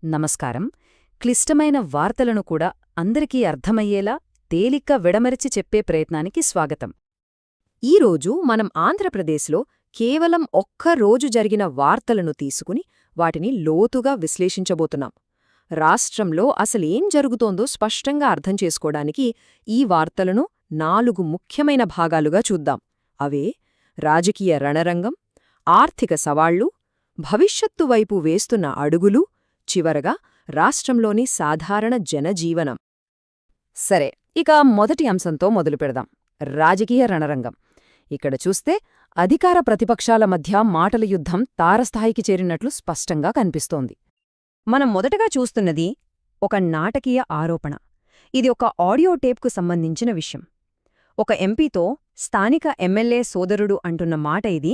నమస్కారం. క్లిష్టమైన వార్తలను కూడా అందరికీ అర్థమయ్యేలా తేలిగ్గా విడమరిచి చెప్పే ప్రయత్నానికి స్వాగతం. ఈరోజు మనం ఆంధ్రప్రదేశ్లో కేవలం ఒక్క రోజు జరిగిన వార్తలను తీసుకుని వాటిని లోతుగా విశ్లేషించబోతున్నాం. రాష్ట్రంలో అసలేం జరుగుతోందో స్పష్టంగా అర్థం చేసుకోవడానికి ఈ వార్తలను 4 ముఖ్యమైన భాగాలుగా చూద్దాం. అవే రాజకీయ రణరంగం, ఆర్థిక సవాళ్లు, భవిష్యత్తు వైపు వేస్తున్న అడుగులు, చివరగా రాష్ట్రంలోని సాధారణ జనజీవనం. సరే, ఇక మొదటి అంశంతో మొదలుపెడదాం. రాజకీయ రణరంగం. ఇక్కడ చూస్తే అధికార ప్రతిపక్షాల మధ్య మాటల యుద్ధం తారస్థాయికి చేరినట్లు స్పష్టంగా కనిపిస్తోంది. మనం మొదటగా చూస్తున్నది ఒక నాటకీయ ఆరోపణ. ఇది ఒక ఆడియో టేప్కు సంబంధించిన విషయం. ఒక ఎంపీతో స్థానిక ఎమ్మెల్యే సోదరుడు అంటున్న మాట ఇది: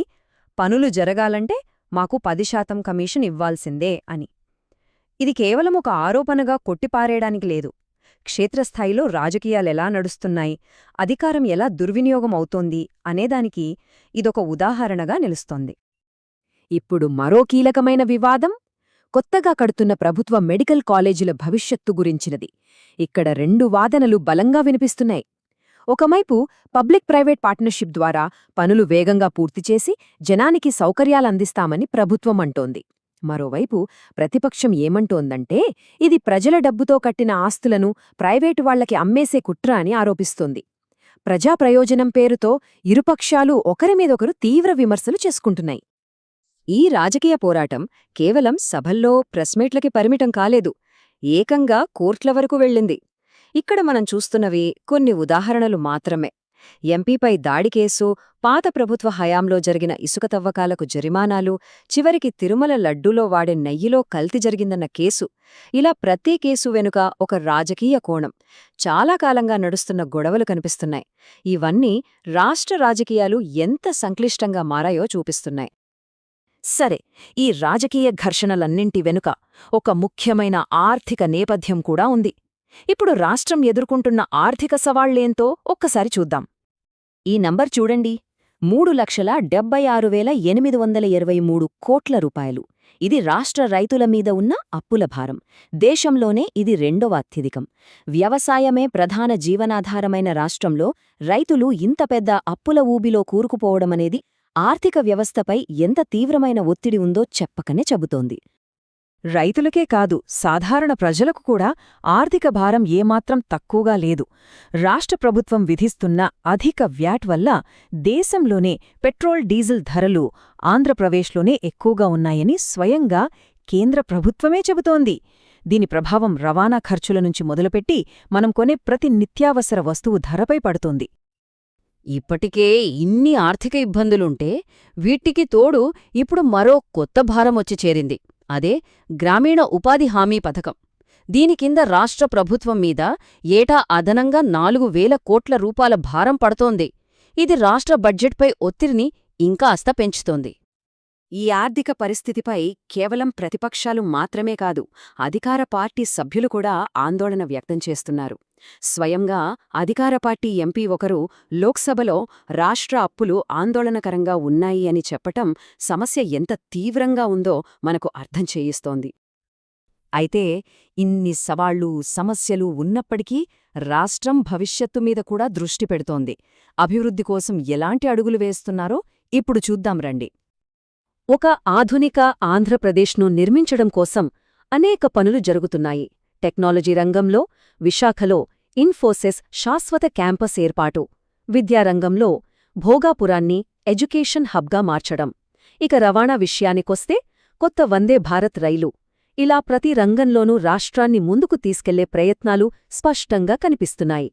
పనులు జరగాలంటే మాకు 10% కమిషన్ ఇవ్వాల్సిందే అని. ఇది కేవలం ఒక ఆరోపణగా కొట్టిపారేయడానికి లేదు. క్షేత్రస్థాయిలో రాజకీయాలెలా నడుస్తున్నాయి, అధికారం ఎలా దుర్వినియోగం అవుతోంది అనేదానికి ఇదొక ఉదాహరణగా నిలుస్తోంది. ఇప్పుడు మరో కీలకమైన వివాదం కొత్తగా కడుతున్న ప్రభుత్వ మెడికల్ కాలేజీల భవిష్యత్తు గురించినది. ఇక్కడ 2 వాదనలు బలంగా వినిపిస్తున్నాయి. ఒకవైపు పబ్లిక్ ప్రైవేట్ పార్ట్నర్షిప్ ద్వారా పనులు వేగంగా పూర్తిచేసి జనానికి సౌకర్యాలందిస్తామని ప్రభుత్వం అంటోంది. మరోవైపు ప్రతిపక్షం ఏమంటోందంటే ఇది ప్రజల డబ్బుతో కట్టిన ఆస్తులను ప్రైవేటు వాళ్లకి అమ్మేసే కుట్ర అని ఆరోపిస్తోంది. ప్రజాప్రయోజనం పేరుతో ఇరుపక్షాలు ఒకరిమీదొకరు తీవ్ర విమర్శలు చేసుకుంటున్నాయి. ఈ రాజకీయ పోరాటం కేవలం సభల్లో ప్రెస్మీట్లకి పరిమితం కాలేదు, ఏకంగా కోర్ట్ల వరకు వెళ్ళింది. ఇక్కడ మనం చూస్తున్నవి కొన్ని ఉదాహరణలు మాత్రమే. ఎంపీపై దాడి కేసు, పాత ప్రభుత్వ హయాంలో జరిగిన ఇసుక తవ్వకాలకు జరిమానాలు, చివరికి తిరుమల లడ్డూలో వాడే నెయ్యిలో కల్తీ జరిగిందన్న కేసు. ఇలా ప్రతి కేసు వెనుక ఒక రాజకీయ కోణం, చాలా కాలంగా నడుస్తున్న గొడవలు కనిపిస్తున్నాయి. ఇవన్నీ రాష్ట్ర రాజకీయాలు ఎంత సంక్లిష్టంగా మారాయో చూపిస్తున్నాయి. సరే, ఈ రాజకీయ ఘర్షణలన్నింటి వెనుక ఒక ముఖ్యమైన ఆర్థిక నేపథ్యం కూడా ఉంది. ఇప్పుడు రాష్ట్రం ఎదుర్కొంటున్న ఆర్థిక సవాళ్లేంతో ఒక్కసారి చూద్దాం. ఈ నంబర్ చూడండి: 3,76,823 కోట్ల రూపాయలు. ఇది రాష్ట్ర రైతుల మీద ఉన్న అప్పుల భారం. దేశంలోనే ఇది 2వ అత్యధికం. వ్యవసాయమే ప్రధాన జీవనాధారమైన రాష్ట్రంలో రైతులు ఇంత పెద్ద అప్పుల ఊబిలో కూరుకుపోవడమనేది ఆర్థిక వ్యవస్థపై ఎంత తీవ్రమైన ఒత్తిడి ఉందో చెప్పకనే చెబుతోంది. రైతులకే కాదు, సాధారణ ప్రజలకు కూడా ఆర్థిక భారం ఏమాత్రం తక్కువగా లేదు. రాష్ట్ర ప్రభుత్వం విధిస్తున్న అధిక వ్యాట్ వల్ల దేశంలోనే పెట్రోల్, డీజిల్ ధరలు ఆంధ్రప్రదేశ్లోనే ఎక్కువగా ఉన్నాయని స్వయంగా కేంద్ర ప్రభుత్వమే చెబుతోంది. దీని ప్రభావం రవాణా ఖర్చుల నుంచి మొదలుపెట్టి మనం కొనే ప్రతి నిత్యావసర వస్తువు ధరపై పడుతోంది. ఇప్పటికే ఇన్ని ఆర్థిక ఇబ్బందులుంటే వీటికి తోడు ఇప్పుడు మరో కొత్త భారం వచ్చి చేరింది. అదే గ్రామీణ ఉపాధి హామీ పథకం. దీని కింద రాష్ట్ర ప్రభుత్వం మీద ఏటా అదనంగా 4,000 కోట్ల రూపాయల భారం పడుతోంది. ఇది రాష్ట్ర బడ్జెట్పై ఒత్తిడిని ఇంకాస్త పెంచుతోంది. ఈ ఆర్థిక పరిస్థితిపై కేవలం ప్రతిపక్షాలు మాత్రమే కాదు, అధికార పార్టీ సభ్యులు కూడా ఆందోళన వ్యక్తం చేస్తున్నారు. స్వయంగా అధికార పార్టీ ఎంపీ ఒకరు లోక్సభలో రాష్ట్ర అప్పులు ఆందోళనకరంగా ఉన్నాయి అని చెప్పటం సమస్య ఎంత తీవ్రంగా ఉందో మనకు అర్థం చేయిస్తోంది. అయితే ఇన్ని సవాళ్లు, సమస్యలు ఉన్నప్పటికీ రాష్ట్రం భవిష్యత్తు మీద కూడా దృష్టి పెడుతోంది. అభివృద్ధి కోసం ఎలాంటి అడుగులు వేస్తున్నారో ఇప్పుడు చూద్దాం రండి. ఒక ఆధునిక ఆంధ్రప్రదేశ్ను నిర్మించడం కోసం అనేక పనులు జరుగుతున్నాయి. టెక్నాలజీ రంగంలో విశాఖలో ఇన్ఫోసిస్ శాశ్వత క్యాంపస్ ఏర్పాటు, విద్యారంగంలో భోగాపురాన్ని ఎడ్యుకేషన్ హబ్గా మార్చడం, ఇక రవాణా విషయానికొస్తే కొత్త వందే భారత్ రైలు. ఇలా ప్రతి రంగంలోనూ రాష్ట్రాన్ని ముందుకు తీసుకెళ్లే ప్రయత్నాలు స్పష్టంగా కనిపిస్తున్నాయి.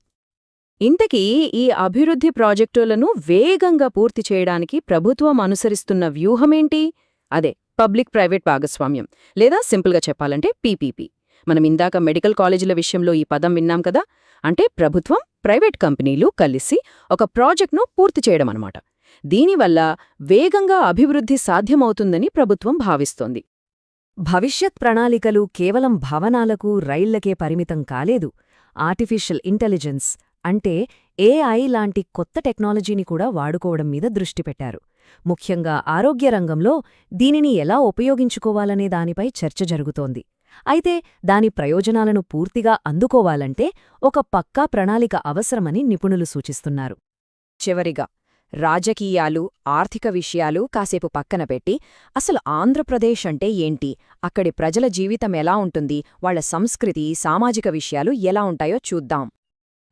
ఇంతకీ ఈ అభివృద్ధి ప్రాజెక్టులను వేగంగా పూర్తి చేయడానికి ప్రభుత్వం అనుసరిస్తున్న వ్యూహమేంటి? అదే పబ్లిక్ ప్రైవేట్ భాగస్వామ్యం, లేదా సింపుల్గా చెప్పాలంటే పీపీపీ. మనం ఇందాక మెడికల్ కాలేజీల విషయంలో ఈ పదం విన్నాం కదా. అంటే ప్రభుత్వం, ప్రైవేట్ కంపెనీలు కలిసి ఒక ప్రాజెక్ట్ను పూర్తి చేయడమన్నమాట. దీనివల్ల వేగంగా అభివృద్ధి సాధ్యమవుతుందని ప్రభుత్వం భావిస్తోంది. భవిష్యత్ ప్రణాళికలు కేవలం భవనాలకు, రైళ్లకే పరిమితం కాలేదు. ఆర్టిఫిషియల్ ఇంటెలిజెన్స్ అంటే ఏఐ లాంటి కొత్త టెక్నాలజీని కూడా వాడుకోవడం మీద దృష్టి పెట్టారు. ముఖ్యంగా ఆరోగ్య రంగంలో దీనిని ఎలా ఉపయోగించుకోవాలనే దానిపై చర్చ జరుగుతోంది. అయితే దాని ప్రయోజనాలను పూర్తిగా అందుకోవాలంటే ఒక పక్కా ప్రణాళిక అవసరమని నిపుణులు సూచిస్తున్నారు. చివరిగా రాజకీయాలు, ఆర్థిక విషయాలు కాసేపు పక్కన పెట్టి అసలు ఆంధ్రప్రదేశ్ అంటే ఏంటి, అక్కడి ప్రజల జీవితం ఎలా ఉంటుంది, వాళ్ల సంస్కృతి, సామాజిక విషయాలు ఎలా ఉంటాయో చూద్దాం.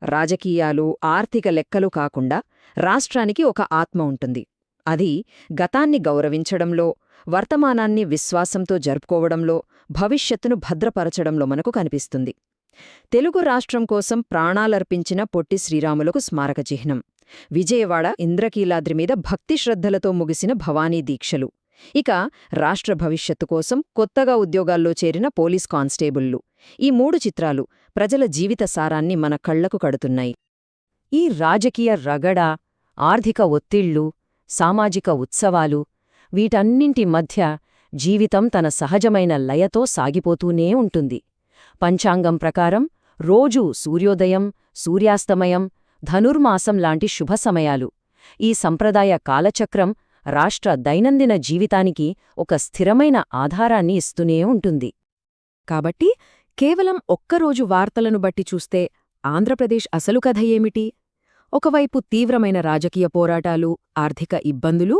రాజకీయాలు, ఆర్థిక లెక్కలు కాకుండా రాష్ట్రానికి ఒక ఆత్మ ఉంటుంది. అది గతాన్ని గౌరవించడంలో, వర్తమానాన్ని విశ్వాసంతో జరుపుకోవడంలో, భవిష్యత్తును భద్రపరచడంలో మనకు కనిపిస్తుంది. తెలుగు రాష్ట్రం కోసం ప్రాణాలర్పించిన పొట్టి శ్రీరాములకు స్మారక చిహ్నం, విజయవాడ ఇంద్రకీలాద్రి మీద భక్తి శ్రద్ధలతో ముగిసిన భవానీ దీక్షలు, ఇక రాష్ట్ర భవిష్యత్తు కోసం కొత్తగా ఉద్యోగాల్లో చేరిన పోలీస్ కానిస్టేబుళ్లు, ఈ 3 చిత్రాలు ప్రజల జీవిత సారాన్ని మన కళ్లకు కడుతున్నాయి. ఈ రాజకీయ రగడ, ఆర్థిక ఒత్తిళ్లు, సామాజిక ఉత్సవాలు, వీటన్నింటి మధ్య జీవితం తన సహజమైన లయతో సాగిపోతూనే ఉంటుంది. పంచాంగం ప్రకారం రోజూ సూర్యోదయం, సూర్యాస్తమయం, ధనుర్మాసం లాంటి శుభ సమయాలు. ఈ సంప్రదాయ కాలచక్రం రాష్ట్ర దైనందిన జీవితానికి ఒక స్థిరమైన ఆధారాన్ని ఇస్తూనే ఉంటుంది. కాబట్టి కేవలం ఒక్కరోజు వార్తలను బట్టి చూస్తే ఆంధ్రప్రదేశ్ అసలు కథ ఏమిటి? ఒకవైపు తీవ్రమైన రాజకీయ పోరాటాలు, ఆర్థిక ఇబ్బందులు,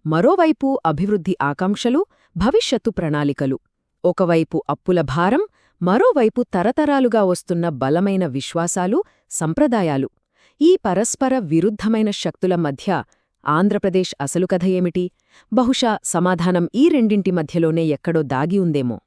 మరోవైపు అభివృద్ధి ఆకాంక్షలు, భవిష్యత్తు ప్రణాళికలు. ఒకవైపు అప్పుల భారం, మరోవైపు తరతరాలుగా వస్తున్న బలమైన విశ్వాసాలు, సంప్రదాయాలు. ఈ పరస్పర విరుద్ధమైన శక్తుల మధ్య ఆంధ్రప్రదేశ్ అసలు కథ ఏమిటి? బహుశా సమాధానం ఈ రెండింటి మధ్యలోనే ఎక్కడో దాగి ఉందేమో.